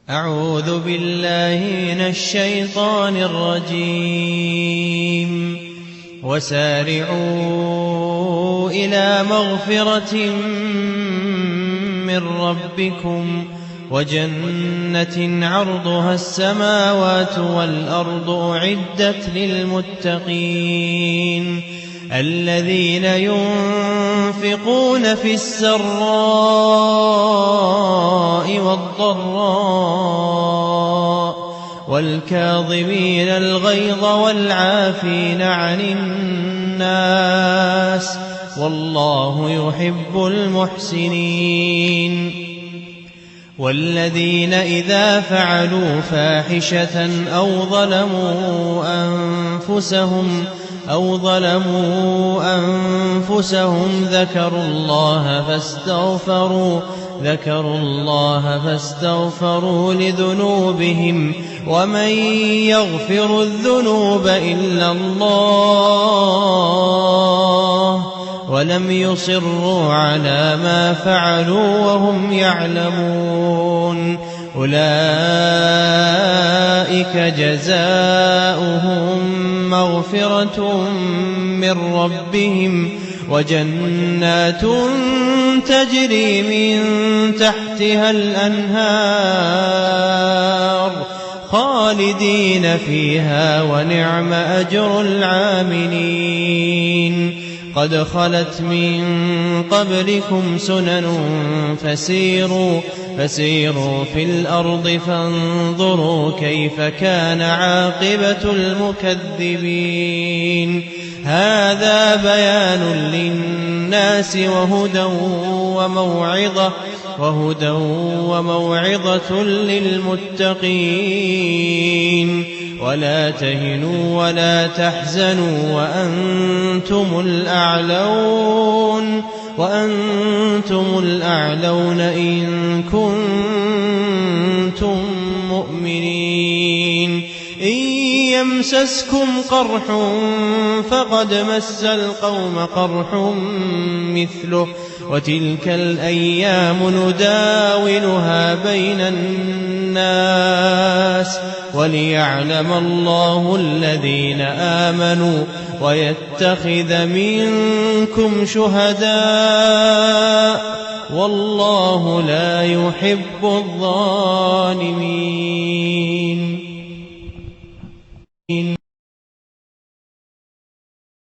أعوذ بالله من الشيطان الرجيم وسارعوا إلى مغفرة من ربكم وجنة عرضها السماوات والأرض أعدت للمتقين الذين ينفقون في السراء والضراء والكاظمين الغيظ والعافين عن الناس والله يحب المحسنين والذين إذا فعلوا فاحشة أو ظلموا أنفسهم ذكروا الله فاستغفروا لذنوبهم ومن يغفر الذنوب إلا الله ولم يصروا على ما فعلوا وهم يعلمون أولئك جزاؤهم مغفرة من ربهم وجنات تجري من تحتها الأنهار خالدين فيها ونعم أجر العاملين قد خلت من قبلكم سنن فسيروا في الأرض فانظروا كيف كان عاقبة المكذبين هذا بيان للناس وهدى وموعظة للمتقين ولا تهنوا ولا تحزنوا وأنتم الأعلون إن كنتم مؤمنين إن يمسسكم قرح فقد مس القوم قرح مثله وتلك الأيام نداولها بين الناس وليعلم الله الذين آمنوا ويتخذ منكم شهداء والله لا يحب الظالمين